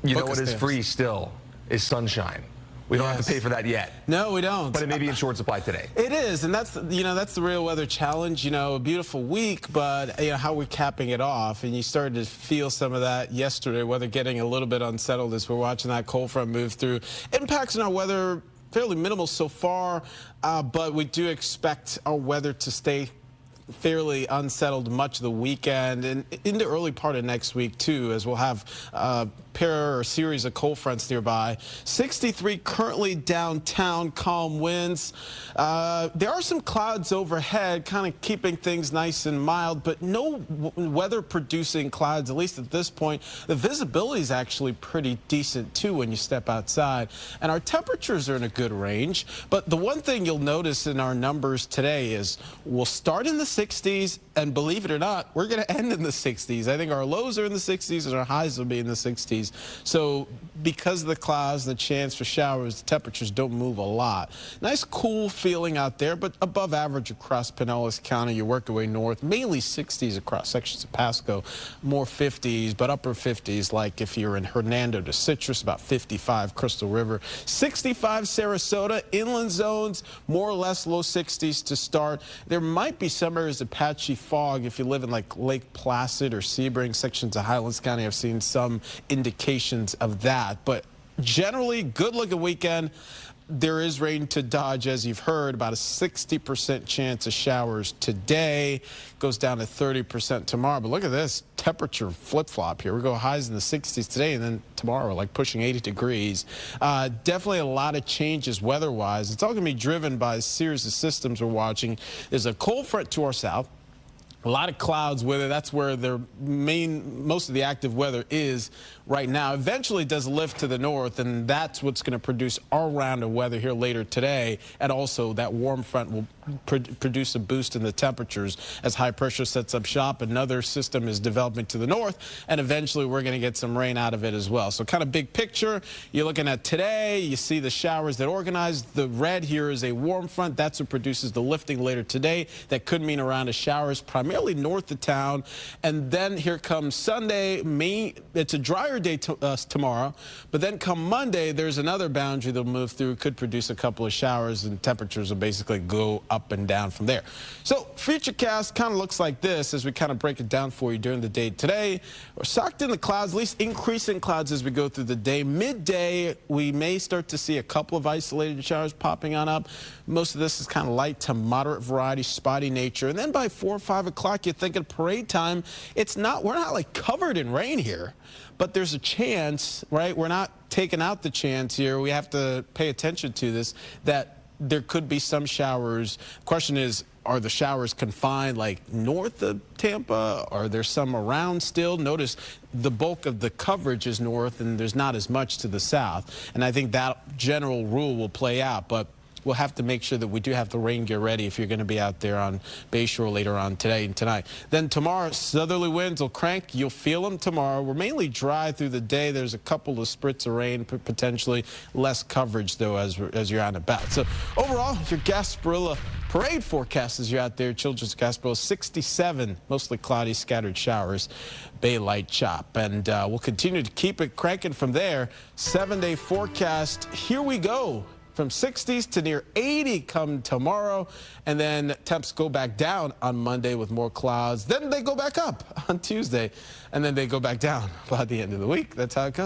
You know what is free still is sunshine. We don't have to pay for that yet. No, we don't. But it may be in short supply today. It is, and that's the real weather challenge. A beautiful week, but how we're capping it off, and you started to feel some of that yesterday. Weather getting a little bit unsettled as we're watching that cold front move through. Impacts on our weather fairly minimal so far, but we do expect our weather to stay fairly unsettled much of the weekend and into early part of next week too, as we'll have a pair or series of cold fronts nearby. 63 currently downtown, calm winds. There are some clouds overhead, kind of keeping things nice and mild, but no weather producing clouds, at least at this point. The visibility is actually pretty decent too when you step outside, and our temperatures are in a good range. But the one thing you'll notice in our numbers today is we'll start in the 60s, and believe it or not, we're going to end in the 60s. I think our lows are in the 60s and our highs will be in the 60s. So because of the clouds, the chance for showers, the temperatures don't move a lot. Nice cool feeling out there, but above average across Pinellas County. You work your way north, mainly 60s across sections of Pasco, more 50s, but upper 50s, like if you're in Hernando to Citrus, about 55, Crystal River, 65 Sarasota, inland zones, more or less low 60s to start. There might be some areas of patchy fog if you live in like Lake Placid or Sebring, sections of Highlands County. I've seen some indications of that, but generally good looking weekend. There is rain to dodge, as you've heard, about a 60% chance of showers today. Goes down to 30% tomorrow. But look at this temperature flip-flop here. We go highs in the 60s today, and then tomorrow, like pushing 80 degrees. Definitely a lot of changes weather-wise. It's all going to be driven by a series of systems we're watching. There's a cold front to our south. A lot of clouds with it. That's where most of the active weather is right now. Eventually it does lift to the north, and that's what's going to produce our round of weather here later today. And also that warm front will produce a boost in the temperatures as high pressure sets up shop. Another system is developing to the north, and eventually we're going to get some rain out of it as well. So kind of big picture. You're looking at today. You see the showers that organize. The red here is a warm front. That's what produces the lifting later today. That could mean a round of showers primarily north of town. And then here comes Sunday. It's a drier day tomorrow, but then come Monday, there's another boundary that'll move through. Could produce a couple of showers, and temperatures will basically go up and down from there. So futurecast kind of looks like this as we kind of break it down for you during the day today. We're socked in the clouds, at least increasing clouds as we go through the day. Midday, we may start to see a couple of isolated showers popping on up. Most of this is kind of light to moderate variety, spotty nature. And then by 4 or 5 o'clock, you're thinking parade time. We're not like covered in rain here, but there's a chance, right? We're not taking out the chance here. We have to pay attention to this, that there could be some showers. Question is, are the showers confined like north of Tampa? Are there some around still? Notice the bulk of the coverage is north, and there's not as much to the south. And I think that general rule will play out, but we'll have to make sure that we do have the rain gear ready if you're going to be out there on Bayshore later on today and tonight. Then tomorrow, southerly winds will crank. You'll feel them tomorrow. We're mainly dry through the day. There's a couple of spritz of rain, potentially less coverage, though, as you're out and about. So overall, your Gasparilla parade forecast as you're out there, Children's Gasparilla, 67, mostly cloudy, scattered showers, bay light chop. And we'll continue to keep it cranking from there. 7-day forecast. Here we go. From 60s to near 80 come tomorrow, and then temps go back down on Monday with more clouds. Then they go back up on Tuesday, and then they go back down by the end of the week. That's how it goes.